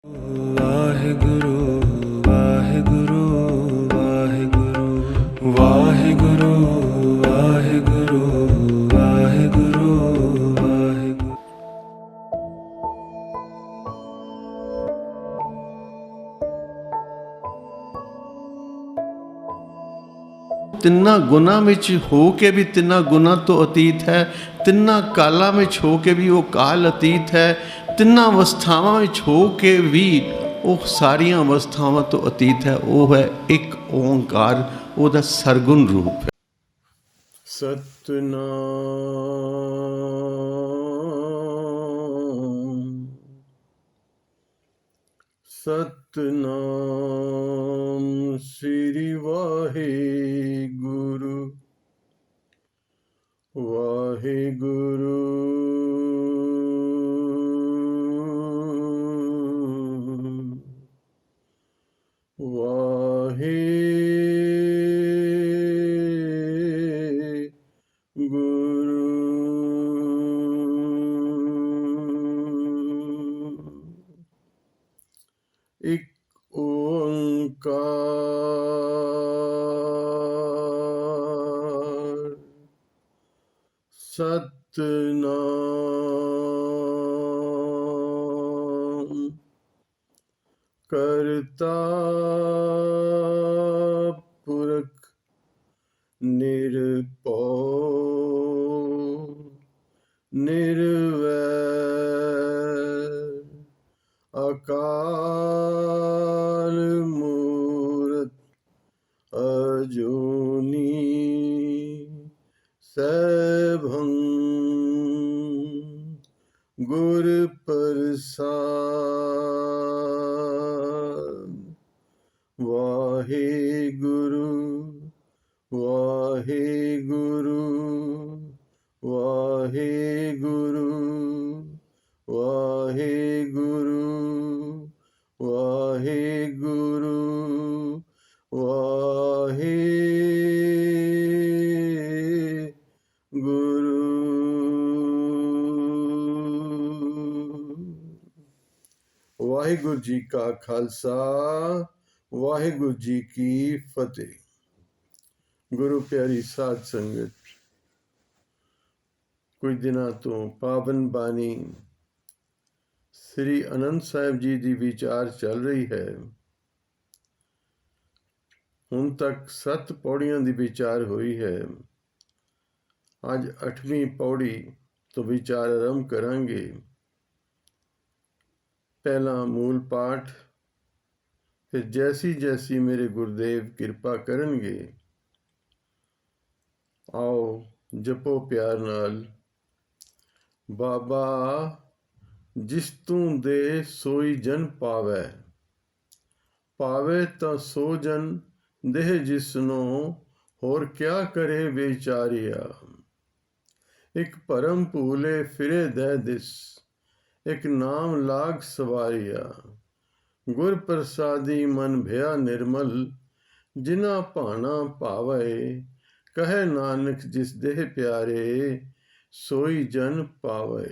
ਵਾਹਿਗੁਰੂ ਵਾਹਿਗੁਰੂ ਵਾਹਿਗੁਰੂ ਵਾਹਿਗੁਰੂ ਵਾਹਿਗੁਰੂ ਵਾਹਿਗੁਰੂ ਵਾਹਿਗੁਰੂ। ਤਿੰਨਾਂ ਗੁਣਾਂ ਵਿੱਚ ਹੋ ਕੇ ਵੀ ਤਿੰਨਾਂ ਗੁਣਾਂ ਤੋਂ ਅਤੀਤ ਹੈ, ਤਿੰਨਾਂ ਕਾਲਾਂ ਵਿੱਚ ਹੋ ਕੇ ਵੀ ਉਹ ਕਾਲ ਅਤੀਤ ਹੈ, ਤਿੰਨਾਂ ਅਵਸਥਾਵਾਂ ਵਿੱਚ ਹੋ ਕੇ ਵੀ ਉਹ ਸਾਰੀਆਂ ਅਵਸਥਾਵਾਂ ਤੋਂ ਅਤੀਤ ਹੈ। ਉਹ ਹੈ ਇੱਕ ਓਂਕਾਰ, ਉਹਦਾ ਸਰਗੁਣ ਰੂਪ ਹੈ। ਸਤਨਾਮ ਸਤਨਾਮ ਸ੍ਰੀ ਵਾਹਿਗੁਰੂ ਵਾਹਿਗੁਰੂ ਇੱਕ ਓਂਕਾਰ ਸਤਨਾਮ ਕਰਤਾ ਪੁਰਖ ਨਿਰਭਉ ਨਿਰਵੈਰ ਅਕਾਲ ਮੂਰਤ ਅਜੂਨੀ ਸੈਭੰ ਗੁਰ ਪ੍ਰਸਾਦ। ਵਾਹਿਗੁਰੂ ਵਾਹਿਗੁਰੂ ਵਾਹਿਗੁਰੂ ਵਾਹਿਗੁਰੂ ਵਾਹਿਗੁਰੂ ਵਾਹਿਗੁਰੂ। ਵਾਹਿਗੁਰੂ ਜੀ ਕਾ ਖਾਲਸਾ, ਵਾਹਿਗੁਰੂ ਜੀ ਕੀ ਫਤਿਹ। ਗੁਰੂ ਪਿਆਰੀ ਸਾਧ ਸੰਗਤ, ਕੁਝ ਦਿਨਾਂ ਤੋਂ ਪਾਵਨ ਬਾਣੀ ਸ੍ਰੀ ਆਨੰਦ ਸਾਹਿਬ ਜੀ ਦੀ ਵਿਚਾਰ ਚੱਲ ਰਹੀ ਹੈ। ਹੁਣ ਤੱਕ 7 ਪੌੜੀਆਂ ਦੀ ਵਿਚਾਰ ਹੋਈ ਹੈ। ਅੱਜ 8ਵੀਂ ਪੌੜੀ ਤੋਂ ਵਿਚਾਰ ਆਰੰਭ ਕਰਾਂਗੇ। ਪਹਿਲਾ ਮੂਲ ਪਾਠ, ਫਿਰ ਜੈਸੀ ਜੈਸੀ ਮੇਰੇ ਗੁਰਦੇਵ ਕਿਰਪਾ ਕਰਨਗੇ। ਆਓ ਜਪੋ ਪਿਆਰ ਨਾਲ। ਬਾਬਾ ਜਿਸ ਤੂੰ ਦੇ ਸੋਈ ਜਨ ਪਾਵੈ, ਪਾਵੇ ਤਾਂ ਸੋ ਜਨ ਦੇਹ ਜਿਸਨੋਂ, ਹੋਰ ਕਿਆ ਕਰੇ ਵਿਚਾਰਿਆ। ਇੱਕ ਭਰਮ ਭੂਲੇ ਫਿਰੇ ਦਹਿ ਦਿਸ, ਇੱਕ ਨਾਮ ਲਾਗ ਸਵਾਰਿਆ। ਗੁਰ ਪ੍ਰਸਾਦੀ ਮਨ ਭਇਆ ਨਿਰਮਲ, ਜਿਨਾ ਭਾਣਾ ਭਾਵੈ। ਕਹੇ ਨਾਨਕ ਜਿਸ ਦੇਹ ਪਿਆਰੇ, ਸੋਈ ਜਨ ਪਾਵੈ।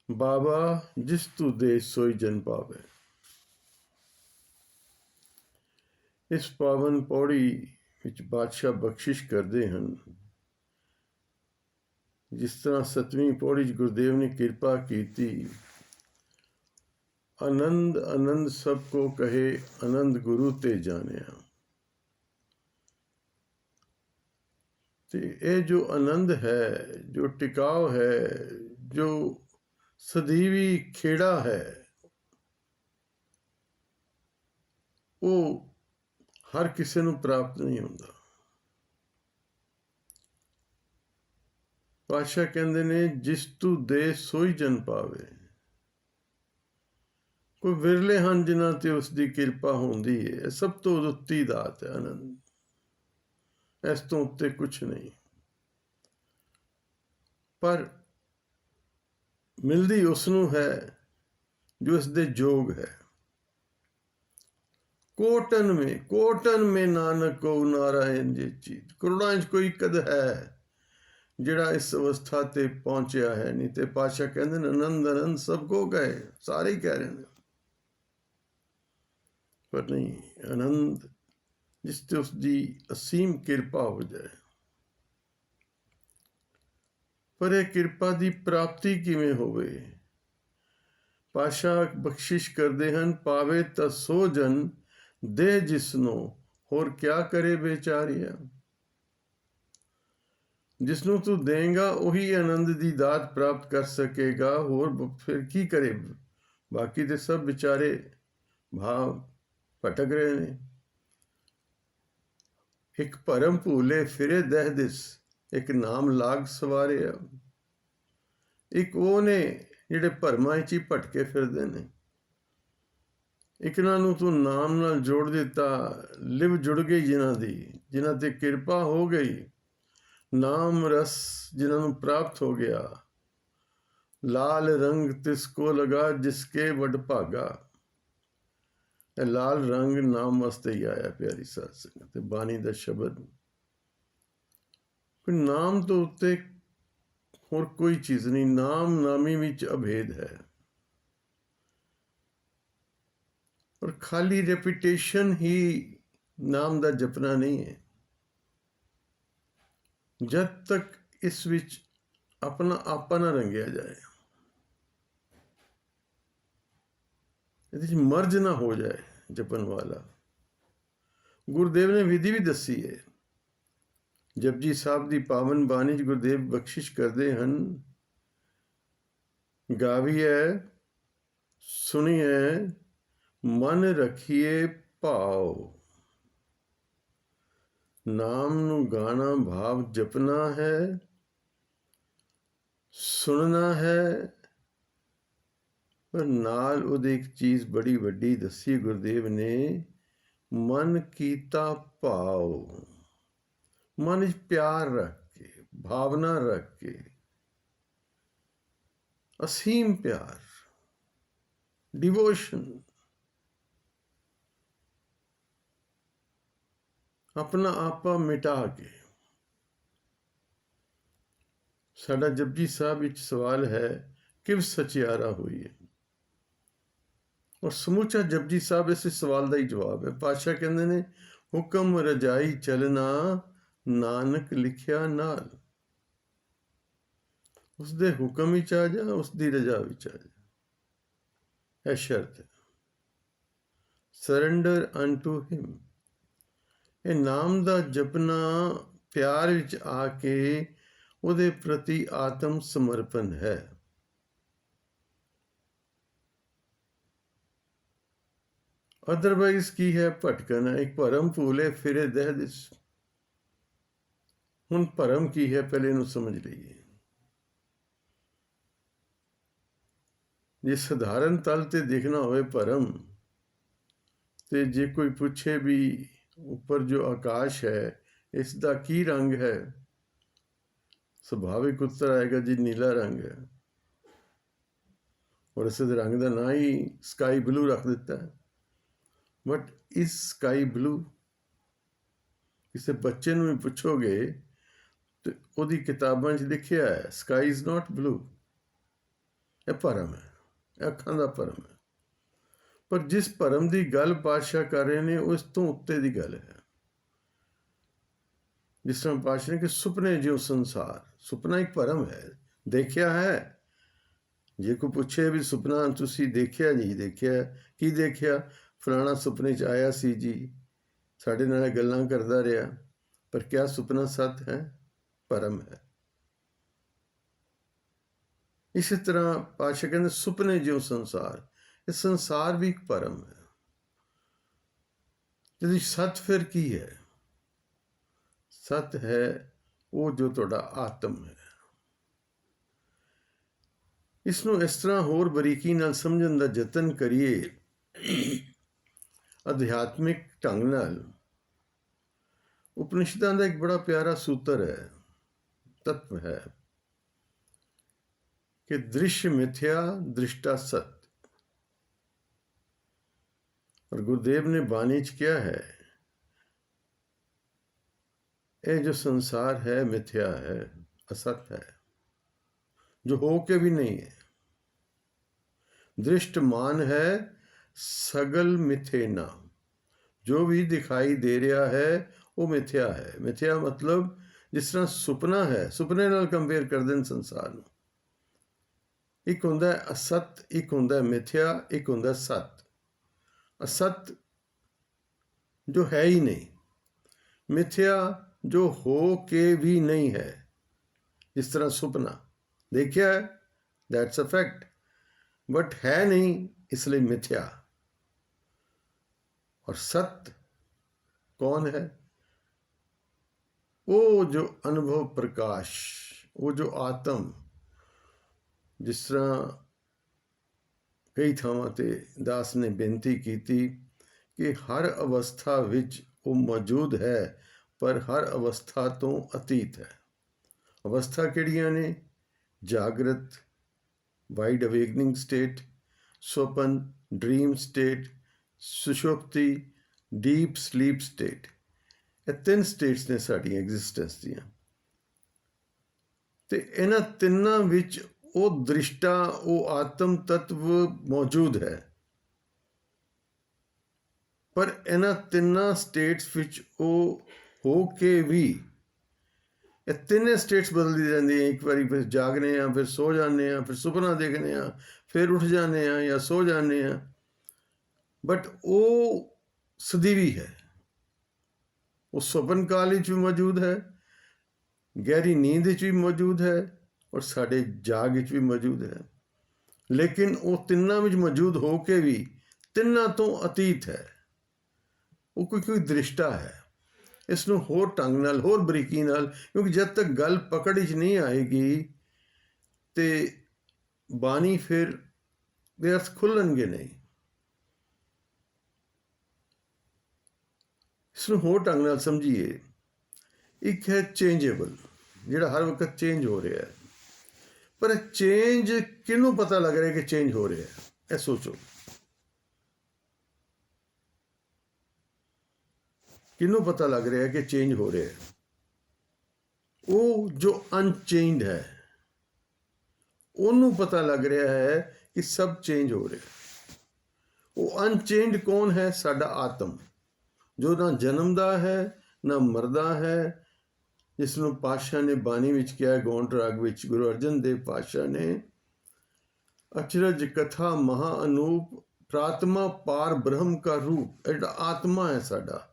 ਬਾਬਾ ਜਿਸ ਤੂੰ ਦੇ ਸੋਈ ਜਨ ਪਾਵੈ। ਇਸ ਪਾਵਨ ਪੌੜੀ ਵਿੱਚ ਬਾਦਸ਼ਾਹ ਬਖਸ਼ਿਸ਼ ਕਰਦੇ ਹਨ। ਜਿਸ ਤਰ੍ਹਾਂ 7ਵੀਂ ਪੌੜੀ 'ਚ ਗੁਰਦੇਵ ਨੇ ਕਿਰਪਾ ਕੀਤੀ, ਆਨੰਦ ਆਨੰਦ ਸਭ ਕੋ ਕਹੇ, ਆਨੰਦ ਗੁਰੂ ਤੇ ਜਾਣਿਆ। ਤੇ ਇਹ ਜੋ ਆਨੰਦ ਹੈ, ਜੋ ਟਿਕਾਓ ਹੈ, ਜੋ ਸਦੀਵੀ ਖੇੜਾ ਹੈ, ਉਹ ਹਰ ਕਿਸੇ ਨੂੰ ਪ੍ਰਾਪਤ ਨਹੀਂ ਹੁੰਦਾ। ਪਾਤਸ਼ਾਹ ਕਹਿੰਦੇ ਨੇ, ਜਿਸ ਤੂੰ ਦੇ ਸੋਈ ਜਨ ਪਾਵੇ। ਕੋਈ ਵਿਰਲੇ ਹਨ ਜਿਨ੍ਹਾਂ ਤੇ ਉਸ ਦੀ ਕਿਰਪਾ ਹੁੰਦੀ ਹੈ। ਸਭ ਤੋਂ ਉੱਤੀ ਦਾਤ ਹੈ ਆਨੰਦ, ਇਸ ਤੋਂ ਉੱਤੇ ਕੁਛ ਨਹੀਂ। ਪਰ ਮਿਲਦੀ ਉਸ ਨੂੰ ਹੈ ਜੋ ਇਸ ਦੇ ਯੋਗ ਹੈ। ਕੋਟਨ ਮੇ ਨਾਨਕ ਕੋ ਨਾਰਾਇਣ ਜੀ ਚੀਤ। ਕਰੋੜਾਂ 'ਚ ਕੋਈ ਕਦ ਹੈ ਜਿਹੜਾ ਇਸ ਅਵਸਥਾ ਤੇ ਪਹੁੰਚਿਆ ਹੈ। ਨਹੀਂ ਤੇ ਪਾਤਸ਼ਾਹ ਕਹਿੰਦੇ ਨੇ ਆਨੰਦ ਆਨੰਦ ਸਭ ਕੋ ਕਹੇ, ਸਾਰੇ ਹੀ ਕਹਿ ਰਹੇ ਨੇ, ਪਰ ਨਹੀਂ, ਆਨੰਦ ਜਿਸ ਤੇ ਉਸ ਦੀ ਅਸੀਮ ਕਿਰਪਾ ਹੋ ਜਾਏ। ਪਰ ਇਹ ਕਿਰਪਾ ਦੀ ਪ੍ਰਾਪਤੀ ਕਿਵੇਂ ਹੋਵੇ? ਪਾਤਸ਼ਾਹ ਬਖਸ਼ਿਸ਼ ਕਰਦੇ ਹਨ, ਪਾਵੇ ਤਾਂ ਸੋ ਜਨ ਦੇ ਜਿਸਨੂੰ, ਹੋਰ ਕਿਆ ਕਰੇ ਬੇਚਾਰਿਆ। ਜਿਸਨੂੰ ਤੂੰ ਦੇਂਗਾ ਉਹੀ ਆਨੰਦ ਦੀ ਦਾਤ ਪ੍ਰਾਪਤ ਕਰ ਸਕੇਗਾ, ਹੋਰ ਫਿਰ ਕੀ ਕਰੇ? ਬਾਕੀ ਤੇ ਸਭ ਵਿਚਾਰੇ ਭਾਵ ਭਟਕ ਰਹੇ ਨੇ। ਇੱਕ ਭਰਮ ਭੂਲੇ ਫਿਰੇ ਦਹਿ ਦਿਸ, ਇੱਕ ਨਾਮ ਲਾਗ ਸਵਾਰਿਆ। ਇੱਕ ਉਹ ਨੇ ਜਿਹੜੇ ਭਰਮਾਂ 'ਚ ਹੀ ਭਟਕੇ ਫਿਰਦੇ ਨੇ। ਇੱਕ ਨੂੰ ਤੂੰ ਨਾਮ ਨਾਲ ਜੋੜ ਦਿੱਤਾ, ਲਿਵ ਜੁੜ ਗਈ ਜਿਨ੍ਹਾਂ ਦੀ, ਜਿਨ੍ਹਾਂ ਤੇ ਕਿਰਪਾ ਹੋ ਗਈ, ਨਾਮ ਰਸ ਜਿਨ੍ਹਾਂ ਨੂੰ ਪ੍ਰਾਪਤ ਹੋ ਗਿਆ। ਲਾਲ ਰੰਗ ਤਿਸ ਕੋ ਲਗਾ ਜਿਸਕੇ ਵਡ ਭਾਗਾ। ਇਹ ਲਾਲ ਰੰਗ ਨਾਮ ਵਾਸਤੇ ਹੀ ਆਇਆ ਪਿਆਰੀ ਸਾਧ ਸੰਗਤ। ਤੇ ਬਾਣੀ ਦਾ ਸ਼ਬਦ, ਨਾਮ ਤੋਂ ਉੱਤੇ ਹੋਰ ਕੋਈ ਚੀਜ਼ ਨਹੀਂ। ਨਾਮ ਨਾਮੀ ਵਿੱਚ ਅਭੇਦ ਹੈ। ਔਰ ਖਾਲੀ ਰੈਪੂਟੇਸ਼ਨ ਹੀ ਨਾਮ ਦਾ ਜਪਣਾ ਨਹੀਂ ਹੈ। ਜਦ ਤੱਕ ਇਸ ਵਿੱਚ ਆਪਣਾ ਆਪਾ ਨਾ ਰੰਗਿਆ ਜਾਏ, ਇਹਦੇ 'ਚ ਮਰਜ ਨਾ ਹੋ ਜਾਏ ਜਪਣ ਵਾਲਾ। ਗੁਰਦੇਵ ਨੇ ਵਿਧੀ ਵੀ ਦੱਸੀ ਹੈ। ਜਪਜੀ ਸਾਹਿਬ ਦੀ ਪਾਵਨ ਬਾਣੀ 'ਚ ਗੁਰਦੇਵ ਬਖਸ਼ਿਸ਼ ਕਰਦੇ ਹਨ, ਗਾਵੀਐ ਸੁਣੀਐ ਮਨ ਰੱਖੀਏ ਭਾਵ। ਨਾਮ ਨੂੰ ਗਾਣਾ, ਭਾਵ ਜਪਣਾ ਹੈ, ਸੁਣਨਾ ਹੈ। ਪਰ ਨਾਲ ਉਹਦੇ ਇੱਕ ਚੀਜ਼ ਬੜੀ ਵੱਡੀ ਦੱਸੀ ਗੁਰਦੇਵ ਨੇ, ਮਨ ਕੀਤਾ ਭਾਵ। ਮਨ ਵਿੱਚ ਪਿਆਰ ਰੱਖ ਕੇ, ਭਾਵਨਾ ਰੱਖ ਕੇ, ਅਸੀਮ ਪਿਆਰ, ਡਿਵੋਸ਼ਨ, ਆਪਣਾ ਆਪਾ ਮਿਟਾ ਕੇ। ਸਾਡਾ ਜਪਜੀ ਸਾਹਿਬ ਵਿੱਚ ਸਵਾਲ ਹੈ, ਕਿਵ ਸਚਿਆਰਾ ਹੋਈਏ। ਔਰ ਸਮੁੱਚਾ ਜਪਜੀ ਸਾਹਿਬ ਇਸੇ ਸਵਾਲ ਦਾ ਹੀ ਜਵਾਬ ਹੈ। ਪਾਤਸ਼ਾਹ ਕਹਿੰਦੇ ਨੇ, ਹੁਕਮ ਰਜਾਈ ਚਲਣਾ ਨਾਨਕ ਲਿਖਿਆ ਨਾਲ। ਉਸਦੇ ਹੁਕਮ ਵਿੱਚ ਆ ਜਾ, ਉਸਦੀ ਰਜਾ ਵਿੱਚ ਆ ਜਾ। ਇਹ ਸ਼ਰਤ ਹੈ, ਸਰੈਂਡਰ ਅਨਟੂ ਹਿਮ। ਇਹ ਨਾਮ ਦਾ ਜਪਣਾ ਪਿਆਰ ਵਿੱਚ ਆ ਕੇ ਉਹਦੇ ਪ੍ਰਤੀ ਆਤਮ ਸਮਰਪਣ ਹੈ। ਅਦਰਵਾਈਜ਼ ਕੀ ਹੈ? ਭਟਕਣਾ। ਇੱਕ ਭਰਮ ਭੂਲੇ ਫਿਰੇ ਦਹਿ ਦਿਸ। ਹੁਣ ਭਰਮ ਕੀ ਹੈ, ਪਹਿਲੇ ਇਹਨੂੰ ਸਮਝ ਲਈਏ। ਜੇ ਸਧਾਰਨ ਤਲ ਤੇ ਦੇਖਣਾ ਹੋਵੇ ਭਰਮ, ਤੇ ਜੇ ਕੋਈ ਪੁੱਛੇ ਵੀ ਉੱਪਰ ਜੋ ਆਕਾਸ਼ ਹੈ ਇਸ ਦਾ ਕੀ ਰੰਗ ਹੈ, ਸੁਭਾਵਿਕ ਉੱਤਰ ਆਏਗਾ ਜੀ ਨੀਲਾ ਰੰਗ ਹੈ। ਔਰ ਇਸ ਦੇ ਰੰਗ ਦਾ ਨਾਂ ਹੀ ਸਕਾਈ ਬਲੂ ਰੱਖ ਦਿੱਤਾ ਹੈ। ਬਟ ਇਸ ਸਕਾਈ ਬਲੂ, ਕਿਸੇ ਬੱਚੇ ਨੂੰ ਵੀ ਪੁੱਛੋਗੇ ਤੇ ਉਹਦੀ ਕਿਤਾਬਾਂ 'ਚ ਲਿਖਿਆ ਹੈ ਸਕਾਈ ਇਜ਼ ਨਾਟ ਬਲੂ। ਇਹ ਭਰਮ ਹੈ, ਇਹ ਅੱਖਾਂ ਦਾ ਭਰਮ ਹੈ। ਪਰ ਜਿਸ ਭਰਮ ਦੀ ਗੱਲ ਪਾਤਸ਼ਾਹ ਕਰ ਰਹੇ ਨੇ ਉਸ ਤੋਂ ਉੱਤੇ ਦੀ ਗੱਲ ਹੈ। ਜਿਸ ਤਰ੍ਹਾਂ ਪਾਤਸ਼ਾਹ ਨੇ ਕਿ ਸੁਪਨੇ ਜਿਉ ਸੰਸਾਰ। ਸੁਪਨਾ ਇੱਕ ਭਰਮ ਹੈ, ਦੇਖਿਆ ਹੈ। ਜੇ ਕੋਈ ਪੁੱਛੇ ਵੀ ਸੁਪਨਾ ਤੁਸੀਂ ਦੇਖਿਆ ਨਹੀਂ ਦੇਖਿਆ, ਕੀ ਦੇਖਿਆ? ਫਲਾਣਾ ਸੁਪਨੇ 'ਚ ਆਇਆ ਸੀ ਜੀ, ਸਾਡੇ ਨਾਲ ਗੱਲਾਂ ਕਰਦਾ ਰਿਹਾ। ਪਰ ਕਿਆ ਸੁਪਨਾ ਸੱਚ ਹੈ? ਭਰਮ ਹੈ। ਇਸੇ ਤਰ੍ਹਾਂ ਪਾਤਸ਼ਾਹ ਕਹਿੰਦੇ ਸੁਪਨੇ ਜਿਉ ਸੰਸਾਰ। ਇਹ ਸੰਸਾਰ ਵੀ ਇੱਕ ਭਰਮ ਹੈ। ਜਿਹਦੀ ਸੱਚ ਫਿਰ ਕੀ ਹੈ? ਸੱਚ ਹੈ ਉਹ ਜੋ ਤੁਹਾਡਾ ਆਤਮ ਹੈ। ਇਸ ਨੂੰ ਇਸ ਤਰ੍ਹਾਂ ਹੋਰ ਬਰੀਕੀ ਨਾਲ ਸਮਝਣ ਦਾ ਯਤਨ ਕਰੀਏ ਅਧਿਆਤਮਿਕ ਢੰਗ ਨਾਲ। ਉਪਨਿਸ਼ਦਾਂ ਦਾ ਇੱਕ ਬੜਾ ਪਿਆਰਾ ਸੂਤਰ ਹੈ, ਤੱਤਵ ਹੈ ਕਿ ਦ੍ਰਿਸ਼ ਮਿਥਿਆ ਦ੍ਰਿਸ਼ਟਾ ਸਤ। और गुरुदेव ने बानी च क्या है, ये जो संसार है मिथ्या है, असत है, जो हो के भी नहीं है। दृष्टमान है सगल मिथे नाम, जो भी दिखाई दे रहा है वो मिथ्या है। मिथ्या मतलब जिस तरह सुपना है, सुपने नाल कंपेयर कर दें संसार ਨੂੰ। एक हुंदा है असत, एक हुंदा है मिथ्या, एक हुंदा है सत। असत जो है ही नहीं, मिथ्या जो हो के भी नहीं है। जिस तरह सुपना देखिया है, दैट्स अ फैक्ट, बट है नहीं इसलिए मिथ्या। और सत्य कौन है? वो जो अनुभव प्रकाश, वो जो आत्म, जिस तरह कई ਥਾਵਾਂ ਤੇ दास ने बेनती की कि हर अवस्था विच वो मौजूद है, पर हर अवस्था तो अतीत है। अवस्था किहड़ियां ने? जागृत, वाइड अवेकनिंग स्टेट, स्वपन, ड्रीम स्टेट, सुषुप्ति, डीप स्लीप स्टेट। ਇਹ ਤਿੰਨ ਸਟੇਟਸ ਨੇ ਸਾਡੀਆਂ ਐਗਜ਼ਿਸਟੈਂਸ ਦੀਆਂ। ਤੇ ਇਹਨਾਂ ਤਿੰਨਾਂ ਵਿੱਚ ਉਹ ਦ੍ਰਿਸ਼ਟਾ, ਉਹ ਆਤਮ ਤत्व ਮੌਜੂਦ ਹੈ। ਪਰ ਇਹਨਾਂ ਤਿੰਨਾਂ ਸਟੇਟਸ ਵਿੱਚ ਉਹ ਹੋ ਕੇ ਵੀ ਇਹ ਤਿੰਨੇ ਸਟੇਟਸ ਬਦਲਦੀ ਰਹਿੰਦੀਆਂ। ਇੱਕ ਵਾਰੀ ਫਿਰ ਜਾਗਦੇ ਹਾਂ, ਫਿਰ ਸੋ ਜਾਂਦੇ ਹਾਂ, ਫਿਰ ਸੁਪਨਾ ਦੇਖਦੇ ਹਾਂ, ਫਿਰ ਉੱਠ ਜਾਂਦੇ ਹਾਂ ਜਾਂ ਸੋ ਜਾਂਦੇ ਹਾਂ, ਬਟ ਉਹ ਸਦੀਵੀ ਹੈ। ਉਹ ਸੁਪਨ ਕਾਲ ਵਿੱਚ ਵੀ ਮੌਜੂਦ ਹੈ, ਗਹਿਰੀ ਨੀਂਦ ਵਿੱਚ ਵੀ ਮੌਜੂਦ ਹੈ, ਔਰ ਸਾਡੇ ਜਾਗ ਵਿੱਚ ਵੀ ਮੌਜੂਦ ਹੈ। ਲੇਕਿਨ ਉਹ ਤਿੰਨਾਂ ਵਿੱਚ ਮੌਜੂਦ ਹੋ ਕੇ ਵੀ ਤਿੰਨਾਂ ਤੋਂ ਅਤੀਤ ਹੈ। ਉਹ ਕੋਈ ਦ੍ਰਿਸ਼ਟਾ ਹੈ। ਇਸ ਨੂੰ ਹੋਰ ਢੰਗ ਨਾਲ, ਹੋਰ ਬਰੀਕੀ ਨਾਲ, ਕਿਉਂਕਿ ਜਦ ਤੱਕ ਗੱਲ ਪਕੜ ਵਿੱਚ ਨਹੀਂ ਆਏਗੀ ਤੇ ਬਾਣੀ ਫਿਰ ਦੇ ਅਰਥ ਖੁੱਲਣਗੇ ਨਹੀਂ। ਇਸ ਨੂੰ ਹੋਰ ਢੰਗ ਨਾਲ ਸਮਝੀਏ। ਇੱਕ ਹੈ ਚੇਂਜੇਬਲ, ਜਿਹੜਾ ਹਰ ਵਕਤ ਚੇਂਜ ਹੋ ਰਿਹਾ ਹੈ। ਪਰ ਚੇਂਜ ਕਿਹਨੂੰ ਪਤਾ ਲੱਗ ਰਿਹਾ ਕਿ ਚੇਂਜ ਹੋ ਰਿਹਾ ਹੈ? ਇਹ ਸੋਚੋ, ਕਿਹਨੂੰ ਪਤਾ ਲੱਗ ਰਿਹਾ ਕਿ ਚੇਂਜ ਹੋ ਰਿਹਾ ਹੈ? ਉਹ ਜੋ ਅਨਚੇਂਜਡ ਹੈ, ਉਹਨੂੰ ਪਤਾ ਲੱਗ ਰਿਹਾ ਹੈ ਕਿ ਸਭ ਚੇਂਜ ਹੋ ਰਿਹਾ। ਉਹ ਅਨਚੇਂਜਡ ਕੌਣ ਹੈ? ਸਾਡਾ ਆਤਮ, ਜੋ ਨਾ ਜਨਮਦਾ ਹੈ ਨਾ ਮਰਦਾ ਹੈ, ਜਿਸ ਨੂੰ ਪਾਤਸ਼ਾਹ ਨੇ ਬਾਣੀ ਵਿੱਚ ਕਿਹਾ, ਗੌਂਡ ਰਾਗ ਵਿੱਚ ਗੁਰੂ ਅਰਜਨ ਦੇਵ ਪਾਤਸ਼ਾਹ ਨੇ, ਅਚਰਜ ਕਥਾ ਮਹਾ ਅਨੂਪ ਪ੍ਰਾਤਮਾ ਪਾਰ ਬ੍ਰਹਮ ਕਾ ਰੂਪ। ਇਹ ਜਿਹੜਾ ਆਤਮਾ ਹੈ ਸਾਡਾ,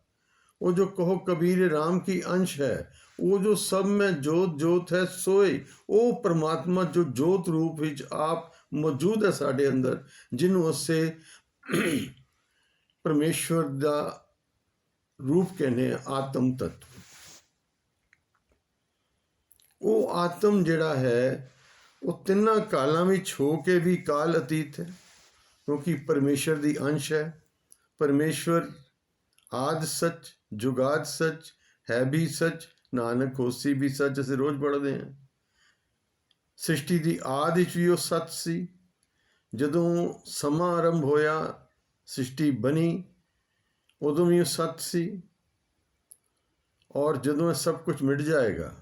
वो जो कहो कबीर राम की अंश है, वो जो सब में जोत जोत है सोए, वो परमात्मा जो जोत रूप विच आप मौजूद है साढ़े अंदर, जिन्हों असे परमेश्वर दा रूप कहने आत्म तत्व। वो आत्म जिहड़ा है वो तिन्ना कालां विच हो के भी काल अतीत है, क्योंकि परमेश्वर दी अंश है। परमेश्वर आद सच, जुगाद सच, है भी सच, नानक होसी भी सच। ਅਸੀਂ ਰੋਜ਼ ਪੜ੍ਹਦੇ ਹਾਂ। ਸ੍ਰਿਸ਼ਟੀ ਦੀ ਆਦ ਵਿੱਚ ਵੀ ਉਹ ਸੱਚ ਸੀ। ਜਦੋਂ ਸਮਾਂ ਆਰੰਭ ਹੋਇਆ, ਸ੍ਰਿਸ਼ਟੀ ਬਣੀ, ਉਦੋਂ ਵੀ ਉਹ ਸੱਚ ਸੀ। ਔਰ ਜਦੋਂ ਇਹ ਸਭ ਕੁਝ ਮਿਟ ਜਾਏਗਾ,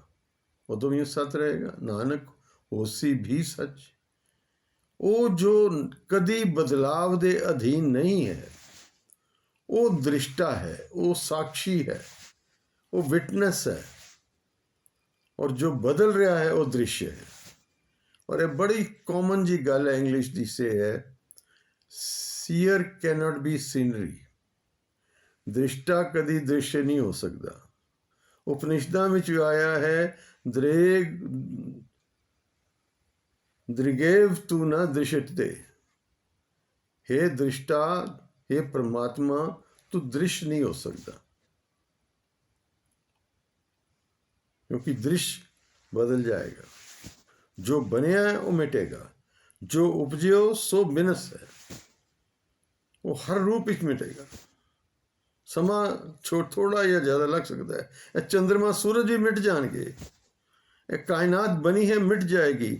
ਉਦੋਂ ਵੀ ਉਹ ਸੱਚ ਰਹੇਗਾ। ਨਾਨਕ ਹੋਸੀ ਵੀ ਸੱਚ। ਉਹ ਜੋ ਕਦੀ ਬਦਲਾਵ ਦੇ ਅਧੀਨ ਨਹੀਂ ਹੈ, वो दृष्टा है, वो साक्षी है, वो विटनेस है। और जो बदल रहा है वो दृश्य है। और ये बड़ी कॉमन जी गल है इंग्लिश जिसे है, सीयर कैनॉट बी सीनरी। दृष्टा कदी दृश्य नहीं हो सकता। उपनिषदां में जो आया है, दृगेव तू न दृश्यते। हे दृष्टा, हे परमात्मा, तू दृश्य नहीं हो सकता, क्योंकि दृश्य बदल जाएगा। जो बनया है वो मिटेगा, जो उपजियो सो बिनस है, वो हर रूप में मिटेगा। समा थोड़ा या ज़्यादा लग सकता है। ये चंद्रमा सूरज भी मिट जाएंगे, ये कायनात बनी है मिट जाएगी।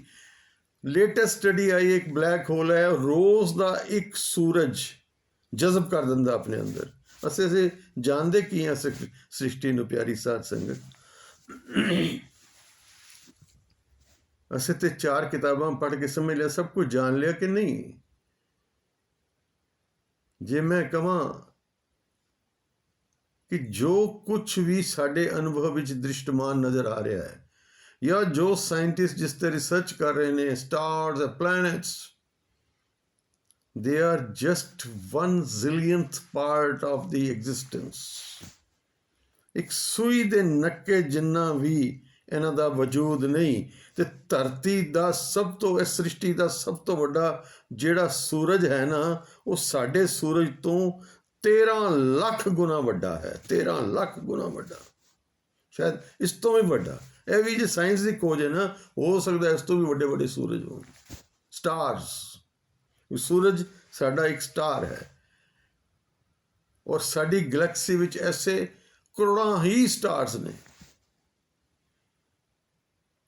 लेटेस्ट स्टडी आई, एक ब्लैक होल है, रोज़ का एक सूरज जज़ब कर दिंदा अपने अंदर। ਅਸੀਂ ਜਾਣਦੇ ਕੀ ਹਾਂ ਸ੍ਰਿਸ਼ਟੀ ਨੂੰ? ਪਿਆਰੀ ਸਾਧ ਸੰਗਤ, ਅਸੀਂ ਤੇ 4 ਕਿਤਾਬਾਂ ਪੜ੍ਹ ਕੇ ਸਮਝ ਲਿਆ, ਸਭ ਕੁਝ ਜਾਣ ਲਿਆ ਕਿ ਨਹੀਂ। ਜੇ ਮੈਂ ਕਹਾਂ ਕਿ ਜੋ ਕੁਝ ਵੀ ਸਾਡੇ ਅਨੁਭਵ ਵਿੱਚ ਦ੍ਰਿਸ਼ਟਮਾਨ ਨਜ਼ਰ ਆ ਰਿਹਾ ਹੈ, ਜਾਂ ਜੋ ਸਾਇੰਟਿਸਟ ਜਿਸ ਤੇ ਰਿਸਰਚ ਕਰ ਰਹੇ ਨੇ, stars and planets, they are just 1/zillionth part of the existence। ਇੱਕ ਸੂਈ ਦੇ ਨੱਕੇ ਜਿੰਨਾ ਵੀ ਇਹਨਾਂ ਦਾ ਵਜੂਦ ਨਹੀਂ। ਤੇ ਧਰਤੀ ਦਾ ਸਭ ਤੋਂ, ਇਸ ਸ੍ਰਿਸ਼ਟੀ ਦਾ ਸਭ ਤੋਂ ਵੱਡਾ ਜਿਹੜਾ ਸੂਰਜ ਹੈ ਨਾ, ਉਹ ਸਾਡੇ ਸੂਰਜ ਤੋਂ 13 ਲੱਖ ਗੁਣਾ ਵੱਡਾ ਹੈ। 13 ਲੱਖ ਗੁਣਾ ਵੱਡਾ, ਸ਼ਾਇਦ ਇਸ ਤੋਂ ਵੀ ਵੱਡਾ। ਇਹ ਵੀ ਜੇ ਸਾਇੰਸ ਦੀ ਖੋਜ ਹੈ ਨਾ, ਹੋ ਸਕਦਾ ਇਸ ਤੋਂ ਵੀ ਵੱਡੇ ਵੱਡੇ ਸੂਰਜ ਹੋਣ, ਸਟਾਰਸ। ਸੂਰਜ ਸਾਡਾ ਇੱਕ ਸਟਾਰ ਹੈ, ਔਰ ਸਾਡੀ ਗੈਲੈਕਸੀ ਵਿੱਚ ਐਸੇ ਕਰੋੜਾਂ ਹੀ ਸਟਾਰਸ ਨੇ।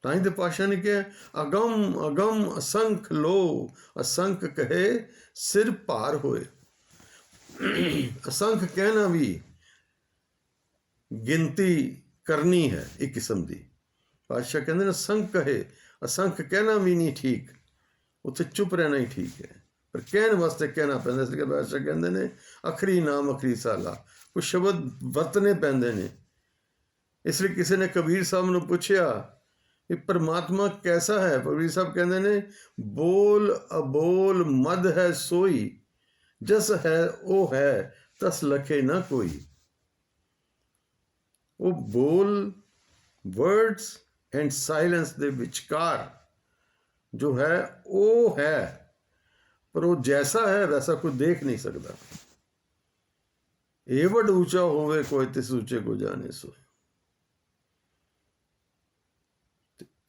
ਤਾਂ ਹੀ ਤੇ ਪਾਤਸ਼ਾਹ ਨੇ ਕਿਹਾ, ਅਗਮ ਅਗਮ ਅਸੰਖ ਲੋ, ਅਸੰਖ ਕਹੇ ਸਿਰ ਭਾਰ ਹੋਏ। ਅਸੰਖ ਕਹਿਣਾ ਵੀ ਗਿਣਤੀ ਕਰਨੀ ਹੈ ਇੱਕ ਕਿਸਮ ਦੀ। ਪਾਤਸ਼ਾਹ ਕਹਿੰਦੇ ਨੇ ਅਸੰਖ ਕਹੇ, ਅਸੰਖ ਕਹਿਣਾ ਵੀ ਨਹੀਂ ਠੀਕ, ਉੱਥੇ ਚੁੱਪ ਰਹਿਣਾ ਹੀ ਠੀਕ ਹੈ। ਪਰ ਕਹਿਣ ਵਾਸਤੇ ਕਹਿਣਾ ਪੈਂਦਾ। ਇਸ ਲਈ ਪਾਤਸ਼ਾਹ ਕਹਿੰਦੇ ਨੇ ਅਖਰੀ ਨਾਮ ਅਖਰੀ ਸਾਲਾ, ਕੁਝ ਸ਼ਬਦ ਵਰਤਨੇ ਪੈਂਦੇ ਨੇ। ਇਸ ਲਈ ਕਿਸੇ ਨੇ ਕਬੀਰ ਸਾਹਿਬ ਨੂੰ ਪੁੱਛਿਆ ਕਿ ਪਰਮਾਤਮਾ ਕੈਸਾ ਹੈ। ਕਬੀਰ ਸਾਹਿਬ ਕਹਿੰਦੇ ਨੇ, ਬੋਲ ਅਬੋਲ ਮਦ ਹੈ ਸੋਈ, ਜਸ ਹੈ ਉਹ ਹੈ ਤਸ ਲਖੇ ਨਾ ਕੋਈ। ਉਹ ਬੋਲ, ਵਰਡਸ ਐਂਡ ਸਾਇਲੈਂਸ ਦੇ ਵਿਚਕਾਰ ਜੋ ਹੈ ਉਹ ਹੈ, ਪਰ ਉਹ ਜੈਸਾ ਹੈ ਵੈਸਾ ਕੋਈ ਦੇਖ ਨਹੀਂ ਸਕਦਾ। ਇਹ ਵੱਡ ਉੱਚਾ ਹੋਵੇ ਕੋਈ ਤਿਸ ਉੱਚੇ ਕੋ ਜਾਣੇ ਸੋਏ।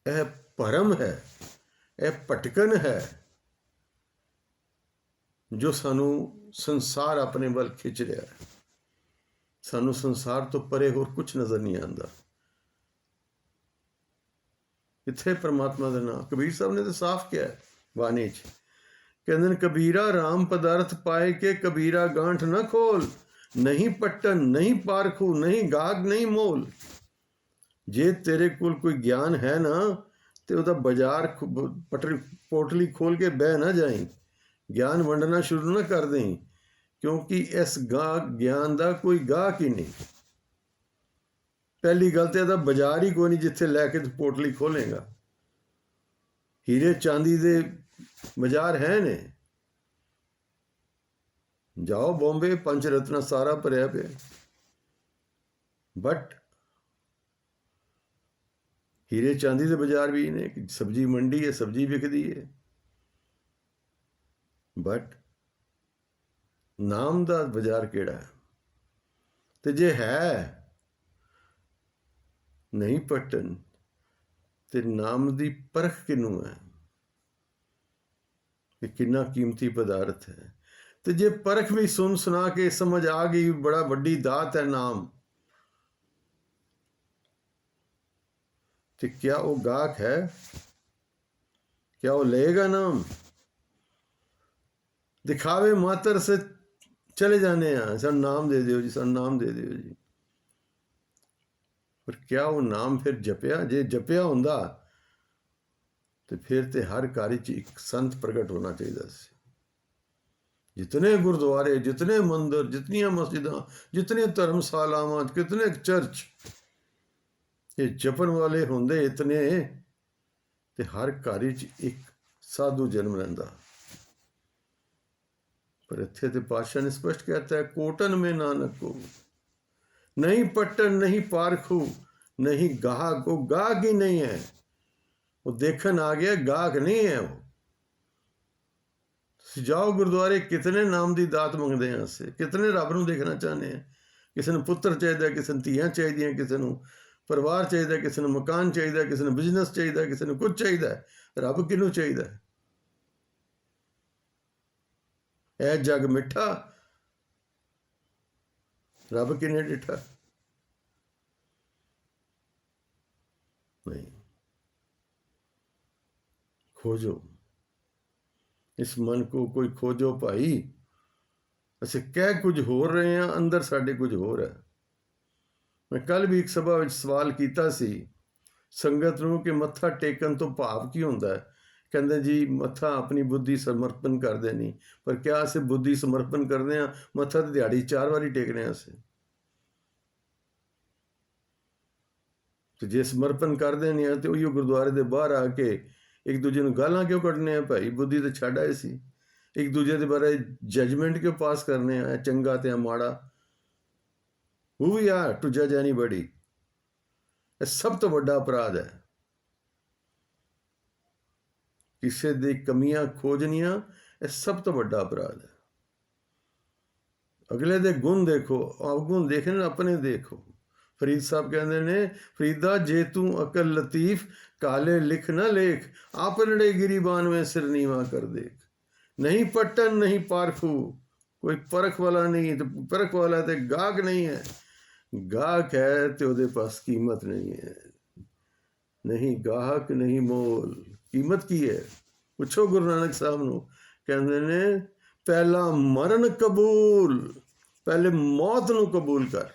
ਇਹ ਭਰਮ ਹੈ, ਇਹ ਭਟਕਣ ਹੈ ਜੋ ਸਾਨੂੰ ਸੰਸਾਰ ਆਪਣੇ ਵੱਲ ਖਿੱਚ ਰਿਹਾ ਹੈ। ਸਾਨੂੰ ਸੰਸਾਰ ਤੋਂ ਪਰੇ ਹੋਰ ਕੁਝ ਨਜ਼ਰ ਨਹੀਂ ਆਉਂਦਾ। ਇੱਥੇ ਪਰਮਾਤਮਾ ਦਾ ਨਾਮ ਕਬੀਰ ਸਾਹਿਬ ਨੇ ਤਾਂ ਸਾਫ਼ ਕਿਹਾ ਬਾਣੀ 'ਚ। ਕਹਿੰਦੇ ਨੇ, ਕਬੀਰਾ ਰਾਮ ਪਦਾਰਥ ਪਾਏ ਕੇ ਕਬੀਰਾ ਗਾਂਠ ਨਾ ਖੋਲ, ਨਹੀਂ ਪੱਟਨ ਨਹੀਂ ਪਾਰਖੂ ਨਹੀਂ ਗਾਗ ਨਹੀਂ ਮੋਲ। ਜੇ ਤੇਰੇ ਕੋਲ ਕੋਈ ਗਿਆਨ ਹੈ ਨਾ, ਤੇ ਉਹਦਾ ਬਾਜ਼ਾਰ ਪੋਟਲੀ ਖੋਲ ਕੇ ਬਹਿ ਨਾ ਜਾਈਂ, ਗਿਆਨ ਵੰਡਣਾ ਸ਼ੁਰੂ ਨਾ ਕਰ ਦੇਈਂ, ਕਿਉਂਕਿ ਇਸ ਗਿਆਨ ਦਾ ਕੋਈ ਗਾਹਕ ਹੀ ਨਹੀਂ। ਪਹਿਲੀ ਗੱਲ ਤੇ ਇਹਦਾ ਬਾਜ਼ਾਰ ਹੀ ਕੋਈ ਨਹੀਂ ਜਿੱਥੇ ਲੈ ਕੇ ਪੋਟਲੀ ਖੋਲੇਗਾ। ਹੀਰੇ ਚਾਂਦੀ ਦੇ ਬਾਜ਼ਾਰ ਹੈ ਨੇ, ਜਾਓ ਬੰਬੇ, ਪੰਜ ਰਤਨਾ ਸਾਰਾ ਭਰਿਆ ਪਿਆ। ਬਟ ਹੀਰੇ ਚਾਂਦੀ ਦੇ ਬਾਜ਼ਾਰ ਵੀ ਨੇ, ਸਬਜ਼ੀ ਮੰਡੀ ਹੈ, ਸਬਜ਼ੀ ਵਿਕਦੀ ਹੈ। ਬਟ ਨਾਮ ਦਾ ਬਾਜ਼ਾਰ ਕਿਹੜਾ ਹੈ? ਤੇ ਜੇ ਹੈ ਨਹੀਂ ਪਟਨ, ਤੇ ਨਾਮ ਦੀ ਪਰਖ ਕਿਹਨੂੰ ਹੈ ਕਿ ਕਿੰਨਾ ਕੀਮਤੀ ਪਦਾਰਥ ਹੈ। ਤੇ ਜੇ ਪਰਖ ਵੀ ਸੁਣ ਸੁਣਾ ਕੇ ਸਮਝ ਆ ਗਈ ਬੜਾ ਵੱਡੀ ਦਾਤ ਹੈ ਨਾਮ, तो क्या वो गाहक है? क्या वो लेगा नाम? दिखावे मात्र से चले जाने हैं, सर नाम दे दियो जी, सर नाम दे दियो जी। पर क्या वो नाम फिर जपिया? जे जपिया हुंदा तो फिर तो हर घर च एक संत प्रगट होना चाहिए सी। जितने गुरुद्वारे, जितने मंदिर, जितनियां मस्जिदां, जितने धर्मशालावां, कितने चर्च, ये जपन वाले होंदे इतने, ते हर घर एक साधु जन्म लैंदा। पर इत्थे ते पातशाह ने स्पष्ट कहता है, कोटन में नानक को नहीं पट्टन नहीं पारखू नहीं गाहक। को गाहक ही नहीं है, वो देखन आ गया, गाहक नहीं है वो। जाओ गुरुद्वारे, कितने नाम की दात मंगते हैं असें, कितने रब नूं देखना चाहते हैं। किसी नूं पुत्र चाहिए, किसी नूं धीआं चाहिए, किसी नूं परिवार चाहिए, किसी नूं मकान चाहिए, किसी नूं बिजनेस चाहिए, किसी नूं कुछ चाहिए। रब किनूं चाहिए? ऐ जग मिठा, रब किने डिठा? नहीं। खोजो इस मन को, कोई खोजो भाई। असीं कह कुछ होर रहे हैं, अंदर साडे कुछ होर है। मैं कल भी एक सभा में सवाल किया सी ਸੰਗਤ ਨੂੰ ਕਿ ਮੱਥਾ ਟੇਕਣ ਤੋਂ ਭਾਵ ਕੀ ਹੁੰਦਾ ਹੈ। ਕਹਿੰਦੇ ਜੀ ਮੱਥਾ ਆਪਣੀ ਬੁੱਧੀ ਸਮਰਪਣ ਕਰਦੇ ਨਹੀਂ, ਪਰ ਕਿਆ ਅਸੀਂ ਬੁੱਧੀ ਸਮਰਪਣ ਕਰਦੇ ਹਾਂ? ਮੱਥਾ ਤਾਂ ਦਿਹਾੜੀ 4 ਵਾਰੀ ਟੇਕਦੇ ਹਾਂ ਅਸੀਂ। ਤੇ ਜੇ ਸਮਰਪਣ ਕਰਦੇ ਨਹੀਂ ਆ ਤੇ ਉਹੀਓ ਗੁਰਦੁਆਰੇ ਦੇ ਬਾਹਰ ਆ ਕੇ ਇੱਕ ਦੂਜੇ ਨੂੰ ਗਾਲਾਂ ਕਿਉਂ ਕੱਢਣੇ ਆ? ਭਾਈ ਬੁੱਧੀ ਤਾਂ ਛੱਡ ਆਏ ਸੀ। ਇੱਕ ਦੂਜੇ ਦੇ ਬਾਰੇ ਜਜਮੈਂਟ ਕਿਉਂ ਪਾਸ ਕਰਨੇ ਆ? ਚੰਗਾ ਤੇ ਮਾੜਾ। Who we are to judge anybody? ਇਹ ਸਭ ਤੋਂ ਵੱਡਾ ਅਪਰਾਧ ਹੈ। ਕਿਸੇ ਦੀ ਕਮੀਆਂ ਖੋਜਣੀਆਂ ਇਹ ਸਭ ਤੋਂ ਵੱਡਾ ਅਪਰਾਧ ਹੈ। ਅਗਲੇ ਦੇ ਗੁਣ ਦੇਖੋ, ਅਵਗੁਣ ਦੇਖਣ ਆਪਣੇ ਦੇਖੋ। ਫਰੀਦ ਸਾਹਿਬ ਕਹਿੰਦੇ ਨੇ, ਫਰੀਦਾ ਜੇ ਤੂੰ ਅਕਲ ਲਤੀਫ ਕਾਲੇ ਲਿਖ ਨਾ ਲੇਖ, ਆਪਨੜੇ ਗਿਰੀਬਾਨ ਵਿੱਚ ਸਿਰ ਨੀਵਾ ਕਰ ਦੇਖ। ਨਹੀਂ ਪਟਨ ਨਹੀਂ ਪਾਰਖੂ, ਕੋਈ ਪਰਖ ਵਾਲਾ ਨਹੀਂ, ਤੇ ਪਰਖ ਵਾਲਾ ਤੇ ਗਾਹਕ ਨਹੀਂ ਹੈ। ਗਾਹਕ ਹੈ ਤੇ ਉਹਦੇ ਪਾਸ ਕੀਮਤ ਨਹੀਂ ਹੈ। ਨਹੀਂ ਗਾਹਕ ਨਹੀਂ ਮੋਲ, ਕੀਮਤ ਕੀ ਹੈ? ਪੁੱਛੋ ਗੁਰੂ ਨਾਨਕ ਸਾਹਿਬ ਨੂੰ। ਕਹਿੰਦੇ ਨੇ ਪਹਿਲਾ ਮਰਨ ਕਬੂਲ, ਪਹਿਲੇ ਮੌਤ ਨੂੰ ਕਬੂਲ ਕਰ।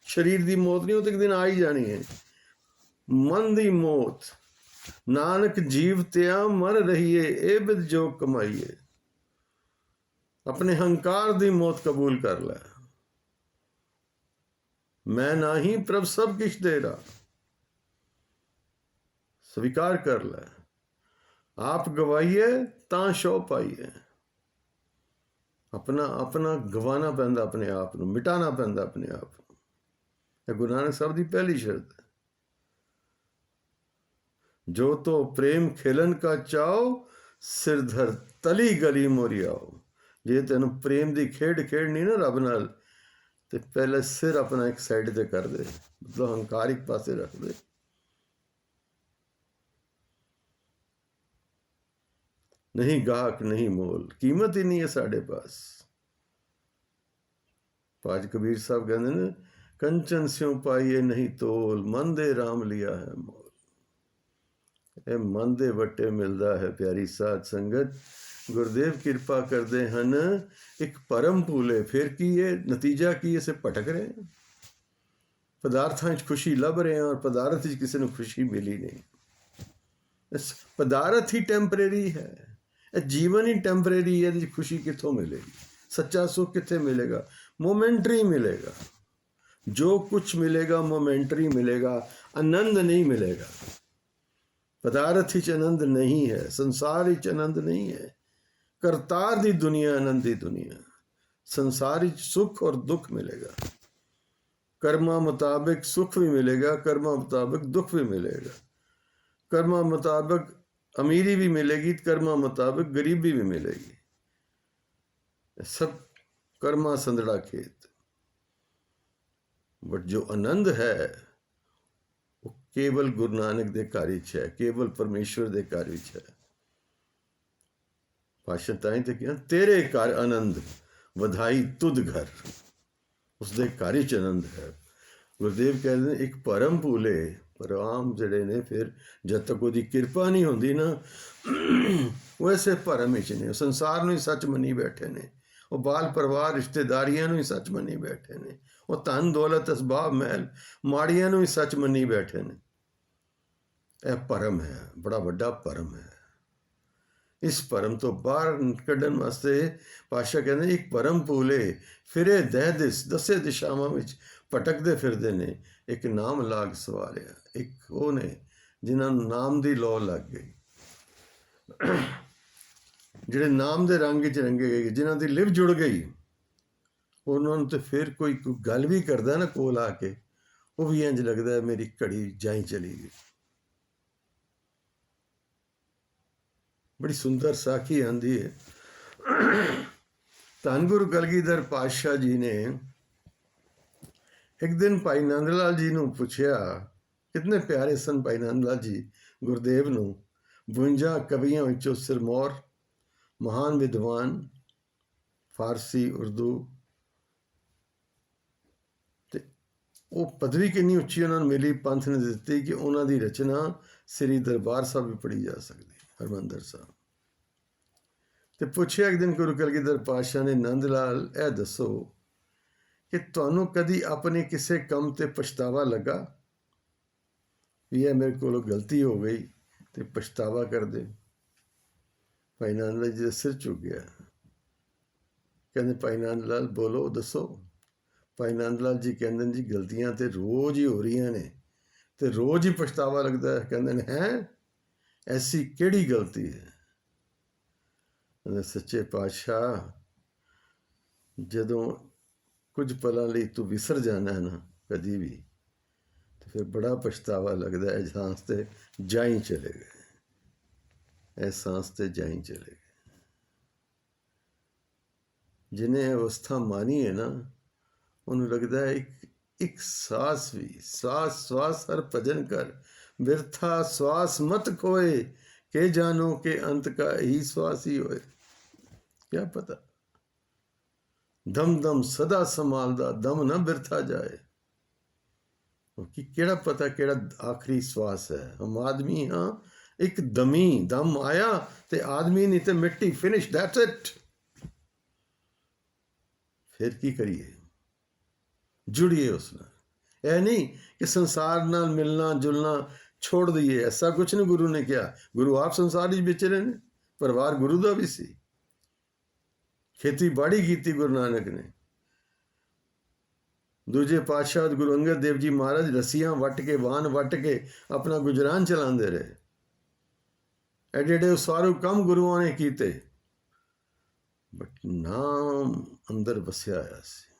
ਸਰੀਰ ਦੀ ਮੌਤ ਨਹੀਂ, ਉਹ ਤਾਂ ਇੱਕ ਦਿਨ ਆ ਹੀ ਜਾਣੀ ਹੈ। ਮਨ ਦੀ ਮੌਤ, ਨਾਨਕ ਜੀਵ ਤਿਆ ਮਰ ਰਹੀਏ, ਇਹ ਬਿਦ ਜੋ ਕਮਾਈਏ। ਆਪਣੇ ਹੰਕਾਰ ਦੀ ਮੌਤ ਕਬੂਲ ਕਰ ਲੈ। ਮੈਂ ਨਹੀਂ ਪ੍ਰਭ ਸਭ ਕਿਛ ਤੇਰਾ, स्वीकार कर ले। आप गवाइए ਤਾਂ ਸ਼ੋ ਪਾਈਏ। अपना अपना गवाना पैंदा, अपने आप ਨੂੰ ਮਿਟਾਣਾ ਪੈਂਦਾ ਆਪਣੇ ਆਪ ਨੂੰ। ਇਹ ਗੁਰੂ ਨਾਨਕ ਸਾਹਿਬ ਦੀ ਪਹਿਲੀ ਸ਼ਰਤ ਹੈ। जो तो प्रेम खेलन का चाओ, सिर धर तली गली मोरियाओ। जे तेन प्रेम की खेड खेडनी ना रब नाल, ते पहले सिर अपना एक साइड ते कर दे, मतलब हंकार एक पासे रख दे। नहीं गाहक नहीं मोल, कीमत ही नहीं है साढ़े पास। पाज कबीर साहब कहते ने, कंचन स्यों पाइए नहीं तोल, मन दे राम लिया है मोल। ਇਹ ਮਨ ਦੇ ਵੱਟੇ ਮਿਲਦਾ ਹੈ ਪਿਆਰੀ ਸਾਧ ਸੰਗਤ। ਗੁਰਦੇਵ ਕਿਰਪਾ ਕਰਦੇ ਹਨ, ਇੱਕ ਭਰਮ ਭੂਲੇ। ਫਿਰ ਕੀ ਇਹ ਨਤੀਜਾ ਕੀ? ਅਸੀਂ ਭਟਕ ਰਹੇ ਹਾਂ, ਪਦਾਰਥਾਂ 'ਚ ਖੁਸ਼ੀ ਲੱਭ ਰਹੇ ਹਾਂ, ਔਰ ਪਦਾਰਥ 'ਚ ਕਿਸੇ ਨੂੰ ਖੁਸ਼ੀ ਮਿਲੀ ਨਹੀਂ। ਪਦਾਰਥ ਹੀ ਟੈਂਪਰੇਰੀ ਹੈ, ਇਹ ਜੀਵਨ ਹੀ ਟੈਂਪਰੇਰੀ ਹੈ। ਇਹਦੀ ਖੁਸ਼ੀ ਕਿੱਥੋਂ ਮਿਲੇਗੀ? ਸੱਚਾ ਸੁੱਖ ਕਿੱਥੇ ਮਿਲੇਗਾ? ਮੋਮੈਂਟਰੀ ਮਿਲੇਗਾ। ਜੋ ਕੁਛ ਮਿਲੇਗਾ ਮੋਮੈਂਟਰੀ ਮਿਲੇਗਾ, ਆਨੰਦ ਨਹੀਂ ਮਿਲੇਗਾ। पदार्थ ही आनंद नहीं है, संसार ही आनंद नहीं है। करतार दी दुनिया आनंद दी दुनिया। संसार ही सुख और दुख मिलेगा। कर्मा मुताबिक सुख भी मिलेगा, कर्मा मुताबिक दुख भी मिलेगा। कर्मा मुताबिक अमीरी भी मिलेगी, कर्मा मुताबिक गरीबी भी मिलेगी। सब कर्मा संदड़ा खेत। बट जो आनंद है केवल गुरु नानक दे घर विच है, केवल परमेश्वर दे घर विच है। पातशाह ताई ते कहना, तेरे घर आनंद वधाई तुद घर, उसदे घर विच आनंद है। गुरुदेव कहते हैं एक भरम भूले, पर आम जड़े ने फिर जब तक उसकी किरपा नहीं होती ना, वैसे भरम विच ने, संसार नूं ही सच मनी बैठे ने। वो बाल परिवार रिश्तेदारियां नूं ही सच मनी बैठे ने। वो धन दौलत असबाब महल माड़ियां नूं ही सच मनी बैठे ने। यह भरम है, बड़ा वड्डा भरम है। इस भरम तो बाहर कढ़न वास्ते पातशाह कहते एक भरम भूले फिरे दह दिस, दसे दिशावां विच भटकदे फिरदे ने, एक नाम लाग सवारिया। एक वो ने जिन्हां नूं नाम दी लौ लग गई, ਜਿਹੜੇ ਨਾਮ ਦੇ ਰੰਗ 'ਚ ਰੰਗੇ ਗਏ, ਜਿਨ੍ਹਾਂ ਦੀ ਲਿਵ ਜੁੜ ਗਈ, ਉਹਨਾਂ ਨੂੰ ਤਾਂ ਫਿਰ ਕੋਈ ਗੱਲ ਵੀ ਕਰਦਾ ਨਾ ਕੋਲ ਆ ਕੇ, ਉਹ ਵੀ ਇੰਝ ਲੱਗਦਾ ਮੇਰੀ ਘੜੀ ਜਾਈ ਚਲੀ ਗਈ। ਬੜੀ ਸੁੰਦਰ ਸਾਖੀ ਆਂਦੀ ਹੈ। ਧੰਨ ਗੁਰੂ ਕਲਗੀਧਰ ਪਾਤਸ਼ਾਹ ਜੀ ਨੇ ਇੱਕ ਦਿਨ ਭਾਈ ਨੰਦ ਲਾਲ ਜੀ ਨੂੰ ਪੁੱਛਿਆ, ਕਿਤਨੇ ਪਿਆਰੇ ਸਨ ਭਾਈ ਨੰਦ ਲਾਲ ਜੀ ਗੁਰਦੇਵ ਨੂੰ। 52 ਕਵੀਆਂ ਵਿੱਚੋਂ ਸਿਰਮੌਰ, महान विद्वान, फारसी उर्दू, ਤੇ ਉਹ ਪਦਵੀ ਕਿੰਨੀ ਉੱਚੀ ਉਹਨਾਂ ਨੂੰ ਮਿਲੀ, ਪੰਥ ਨੇ ਦਿੱਤੀ ਕਿ ਉਹਨਾਂ ਦੀ ਰਚਨਾ ਸ੍ਰੀ ਦਰਬਾਰ ਸਾਹਿਬ ਵੀ ਪੜ੍ਹੀ ਜਾ ਸਕਦੀ, ਹਰਿਮੰਦਰ ਸਾਹਿਬ। ਤੇ ਪੁੱਛਿਆ ਇੱਕ ਦਿਨ ਗੁਰੂ ਕਲਗੀਧਰ ਪਾਤਸ਼ਾਹ ਨੇ, ਨੰਦ ਲਾਲ ਇਹ ਦੱਸੋ ਕਿ ਤੁਹਾਨੂੰ ਕਦੀ ਆਪਣੇ ਕਿਸੇ ਕੰਮ ਤੇ ਪਛਤਾਵਾ ਲੱਗਾ? ਵੀ ਇਹ ਮੇਰੇ ਕੋਲੋਂ ਗਲਤੀ ਹੋ ਗਈ ਤੇ ਪਛਤਾਵਾ ਕਰਦੇ। ਭਾਈ ਨੰਦ ਲਾਲ ਜੀ ਦਾ ਸਿਰ ਝੁਕ ਗਿਆ। ਕਹਿੰਦੇ ਭਾਈ ਨੰਦ ਲਾਲ ਬੋਲੋ, ਦੱਸੋ। ਭਾਈ ਨੰਦ ਲਾਲ ਜੀ ਕਹਿੰਦੇ ਨੇ ਜੀ ਗਲਤੀਆਂ ਤੇ ਰੋਜ਼ ਹੀ ਹੋ ਰਹੀਆਂ ਨੇ ਤੇ ਰੋਜ਼ ਹੀ ਪਛਤਾਵਾ ਲੱਗਦਾ ਹੈ। ਕਹਿੰਦੇ ਨੇ ਹੈ ਐਸੀ ਕਿਹੜੀ ਗਲਤੀ ਹੈ? ਕਹਿੰਦੇ ਸੱਚੇ ਪਾਤਸ਼ਾਹ ਜਦੋਂ ਕੁਝ ਪਲਾਂ ਲਈ ਤੂੰ ਵਿਸਰ ਜਾਣਾ ਹੈ ਨਾ ਕਦੀ ਵੀ, ਤੇ ਫਿਰ ਬੜਾ ਪਛਤਾਵਾ ਲੱਗਦਾ ਹੈ। ਅਹਿਸਾਸ ਤੇ ਜਾਈ ਚਲੇ ਗਏ, ਅਹਿਸਾਸ ਤੇ ਜਾਈ ਚਲੇ ਗਏ। ਜਿਹਨੇ ਅਵਸਥਾ ਮਾਨੀ ਹੈ ਨਾ ਉਹਨੂੰ ਲੱਗਦਾ ਹੈ ਇੱਕ ਸਾਸ ਵੀ, ਸਵਾਸ ਹਰ ਭਜਨ ਕਰ, ਬਿਰਥਾ ਸਵਾਸ ਮਤ ਖੋਏ, ਕੇ ਜਾਨੋ ਕਿ ਅੰਤ ਕਾ ਇਹੀ ਸਵਾਸ ਹੀ ਹੋਏ। ਕਿਆ ਪਤਾ, ਦਮ ਦਮ ਸਦਾ ਸੰਭਾਲਦਾ, ਦਮ ਨਾ ਬਿਰਥਾ ਜਾਏ। ਕਿ ਕਿਹੜਾ ਪਤਾ ਕਿਹੜਾ ਆਖਰੀ ਸਵਾਸ ਹੈ। ਹਮ ਆਦਮੀ ਹਾਂ, ਇੱਕ ਦਮ ਆਇਆ ਤੇ ਆਦਮੀ ਨਹੀਂ ਤੇ ਮਿੱਟੀ, ਫਿਨਿਸ਼, ਦੈਟਸ ਇਟ। ਫਿਰ ਕੀ ਕਰੀਏ? ਜੁੜੀਏ ਉਸ ਨਾਲ। ਇਹ ਨਹੀਂ ਕਿ ਸੰਸਾਰ ਨਾਲ ਮਿਲਣਾ ਜੁਲਣਾ ਛੋੜ ਦਈਏ, ਐਸਾ ਕੁਛ ਨਹੀਂ ਗੁਰੂ ਨੇ ਕਿਹਾ। ਗੁਰੂ ਆਪ ਸੰਸਾਰ ਵਿੱਚ ਵਿਚਰੇ ਨੇ, ਪਰਿਵਾਰ ਗੁਰੂ ਦਾ ਵੀ ਸੀ, ਖੇਤੀਬਾੜੀ ਕੀਤੀ ਗੁਰੂ ਨਾਨਕ ਨੇ। ਦੂਜੇ ਪਾਤਸ਼ਾਹ ਗੁਰੂ ਅੰਗਦ ਦੇਵ ਜੀ ਮਹਾਰਾਜ ਰੱਸੀਆਂ ਵੱਟ ਕੇ, ਵਾਹਨ ਵੱਟ ਕੇ ਆਪਣਾ ਗੁਜਰਾਨ ਚਲਾਉਂਦੇ ਰਹੇ। ਐਡੇ ਐਡੇ ਸਾਰੇ ਕੰਮ ਗੁਰੂਆਂ ਨੇ ਕੀਤੇ, ਬਟ ਨਾਮ ਅੰਦਰ ਵਸਿਆ ਹੋਇਆ ਸੀ।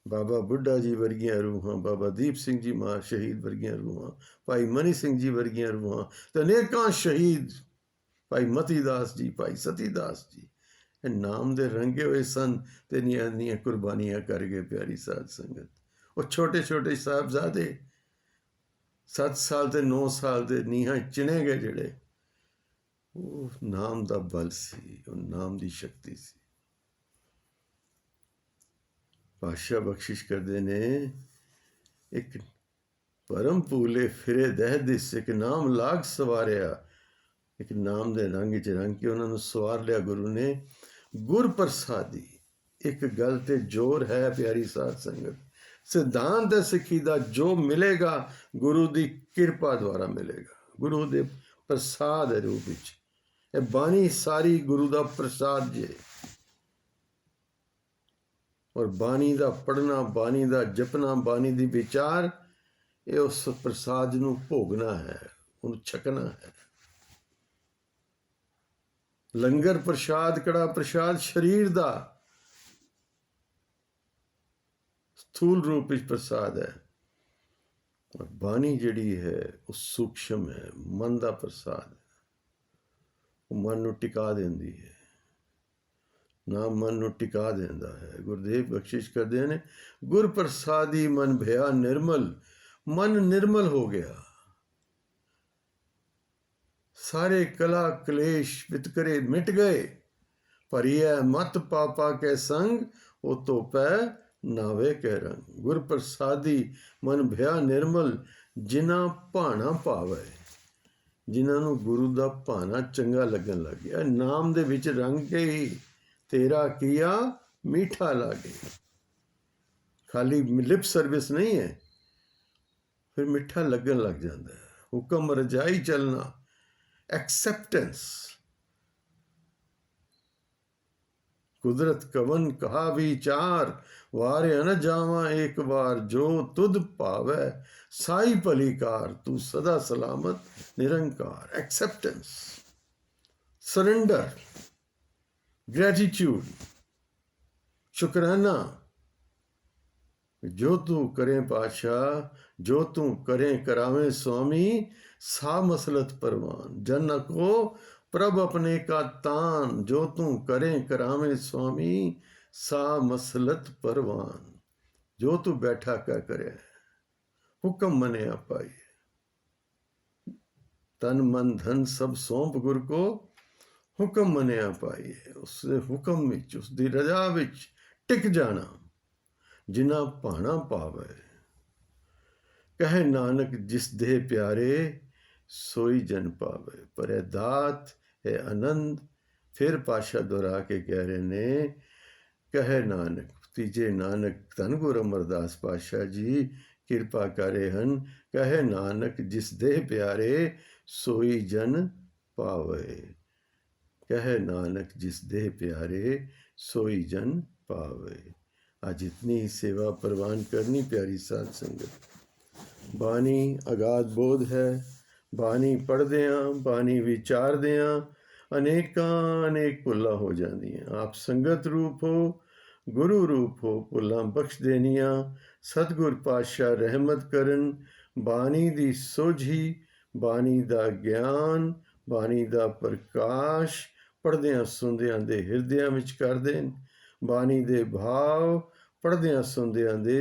ਬਾਬਾ ਬੁੱਢਾ ਜੀ ਵਰਗੀਆਂ ਰੂਹਾਂ, ਬਾਬਾ ਦੀਪ ਸਿੰਘ ਜੀ ਮਹਾ ਸ਼ਹੀਦ ਵਰਗੀਆਂ ਰੂਹਾਂ, ਭਾਈ ਮਨੀ ਸਿੰਘ ਜੀ ਵਰਗੀਆਂ ਰੂਹਾਂ ਤੇ ਅਨੇਕਾਂ ਸ਼ਹੀਦ, ਭਾਈ ਮਤੀ ਦਾਸ ਜੀ, ਭਾਈ ਸਤੀ ਦਾਸ ਜੀ, ਇਹ ਨਾਮ ਦੇ ਰੰਗੇ ਹੋਏ ਸਨ ਤੇ ਨੀਆਂ ਕੁਰਬਾਨੀਆਂ ਕਰ ਗਏ। ਪਿਆਰੀ ਸਾਧ ਸੰਗਤ, ਉਹ ਛੋਟੇ ਛੋਟੇ ਸਾਹਿਬਜ਼ਾਦੇ 7 ਸਾਲ ਤੇ 9 ਸਾਲ ਦੇ ਨੀਹਾਂ ਚਿਣੇ ਗਏ ਜਿਹੜੇ, ਉਹ ਨਾਮ ਦਾ ਬਲ ਸੀ, ਉਹ ਨਾਮ ਦੀ ਸ਼ਕਤੀ ਸੀ। ਪਾਤਸ਼ਾਹ ਬਖਸ਼ਿਸ਼ ਕਰਦੇ ਨੇ, ਇੱਕ ਪਰਮ ਭੂਲੇ ਫਿਰੇ ਦਹਿ ਦਿਸ, ਇੱਕ ਨਾਮ ਲਾਗ ਸਵਾਰਿਆ। ਇੱਕ ਨਾਮ ਦੇ ਰੰਗ 'ਚ ਰੰਗ ਕੇ ਉਹਨਾਂ ਨੂੰ ਸਵਾਰ ਲਿਆ ਗੁਰੂ ਨੇ। ਗੁਰ ਪ੍ਰਸਾਦੀ, ਇੱਕ ਗੱਲ ਤੇ ਜ਼ੋਰ ਹੈ ਪਿਆਰੀ ਸਾਧ ਸੰਗਤ, ਸਿਧਾਂਤ ਸਿੱਖੀ ਦਾ ਜੋ ਮਿਲੇਗਾ ਗੁਰੂ ਦੀ ਕਿਰਪਾ ਦੁਆਰਾ ਮਿਲੇਗਾ, ਗੁਰੂ ਦੇ ਪ੍ਰਸਾਦ ਦੇ ਰੂਪ ਵਿੱਚ। ਇਹ ਬਾਣੀ ਸਾਰੀ ਗੁਰੂ ਦਾ ਪ੍ਰਸਾਦ ਜੇ, ਔਰ ਬਾਣੀ ਦਾ ਪੜ੍ਹਨਾ, ਬਾਣੀ ਦਾ ਜਪਣਾ, ਬਾਣੀ ਦੀ ਵਿਚਾਰ, ਇਹ ਉਸ ਪ੍ਰਸਾਦ ਨੂੰ ਭੋਗਣਾ ਹੈ, ਉਹਨੂੰ ਛਕਣਾ ਹੈ। ਲੰਗਰ ਪ੍ਰਸ਼ਾਦ, ਕੜਾ ਪ੍ਰਸ਼ਾਦ ਸਰੀਰ ਦਾ ਸਥੂਲ ਰੂਪ ਵਿੱਚ ਪ੍ਰਸਾਦ ਹੈ, ਔਰ ਬਾਣੀ ਜਿਹੜੀ ਹੈ ਉਹ ਸੂਖਸ਼ਮ ਹੈ, ਮਨ ਦਾ ਪ੍ਰਸਾਦ ਹੈ। ਉਹ ਮਨ ਨੂੰ ਟਿਕਾ ਦਿੰਦੀ ਹੈ, ਨਾਮ ਮਨ ਨੂੰ ਟਿਕਾ ਦਿੰਦਾ ਹੈ। ਗੁਰਦੇਵ ਬਖਸ਼ਿਸ਼ ਕਰਦੇ ਨੇ, ਗੁਰ ਪ੍ਰਸਾਦੀ ਮਨ ਭਇਆ ਨਿਰਮਲ, ਮਨ ਨਿਰਮਲ ਹੋ ਗਿਆ। ਸਾਰੇ ਕਲਾ ਕਲੇਸ਼ ਵਿਤਕਰੇ ਮਿਟ ਗਏ। ਭਰੀਐ ਮਤ ਪਾਪਾ ਕੇ ਸੰਗ, ਉਹ ਧੋਪੈ ਨਾਵੇ ਕੇ ਰੰਗ। ਗੁਰ ਪ੍ਰਸਾਦੀ ਮਨ ਭਇਆ ਨਿਰਮਲ, ਜਿਨ੍ਹਾਂ ਭਾਣਾ ਭਾਵੈ, ਜਿਨ੍ਹਾਂ ਨੂੰ ਗੁਰੂ ਦਾ ਭਾਣਾ ਚੰਗਾ ਲੱਗਣ ਲੱਗ ਗਿਆ। ਨਾਮ ਦੇ ਵਿੱਚ ਰੰਗ ਕੇ ਹੀ ਤੇਰਾ ਕੀਆ ਮੀਠਾ ਲਾਗੇ। ਖਾਲੀ ਲਿਪ ਸਰਵਿਸ ਨਹੀਂ ਹੈ, ਫਿਰ ਮਿੱਠਾ ਲੱਗਣ ਲੱਗ ਜਾਂਦਾ ਹੈ। ਹੁਕਮ ਰਜਾਈ ਚੱਲਣਾ, एक्सेप्टेंस। कुदरत कवन कहा विचार, वारे न जावा एक बार, जो तुद पावै साई भलीकार, तू सदा सलामत निरंकार। एक्सेप्टेंस, सरेंडर, ग्रेटिट्यूड, शुक्राना। जो तू करें पातशाह, जो तू करें करावें स्वामी, सा मसलत परवान। जन को प्रभ अपने का तान, जो तू करें करावें स्वामी, सा मसलत परवान। जो तू बैठा क्या करे, हुक्म मने पाई। तन मन धन सब सौंप गुर को, हुक्म मने पाई। उसके हुक्म विच, उसकी रजा विच टिक जाना, जिना भाना पावे। कहे नानक जिस देह प्यारे, सोई जन पावे। पर है दात है आनंद। फिर पाशा दोहरा के कह रहे ने, कहे नानक, तीजे नानक धन गुरु अमरदास पातशाह जी किरपा करे हन, ਕਹੇ ਨਾਨਕ ਜਿਸ ਦੇਹ ਪਿਆਰੇ ਸੋਈ ਜਨ ਪਾਵੇ। कहे नानक जिस देह प्यारे सोई जन पावे। आज इतनी ही सेवा प्रवान करनी प्यारी साध संगत। बानी अगाध बोध है, बानी पढ़दियाँ बानी विचारदियाँ अनेक भुल्लां हो जांदियां। आप संगत रूप हो, गुरु रूप हो, भुल्लां बख्श देनियां। सतगुर पातशाह रहमत करन, बानी दी सोझी, बानी दा ज्ञान, बानी दा प्रकाश पढ़दियां सुनदियां दे हिरदियां विच कर देन। बानी दे भाव पढ़दियां सुनदियां दे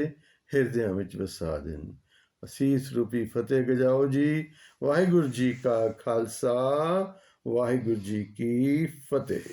हिरदियां विच वसा देन। असीस रूपी फतेह गजाओ जी। वाहिगुरू जी का खालसा, वाहिगुरू जी की फतेह।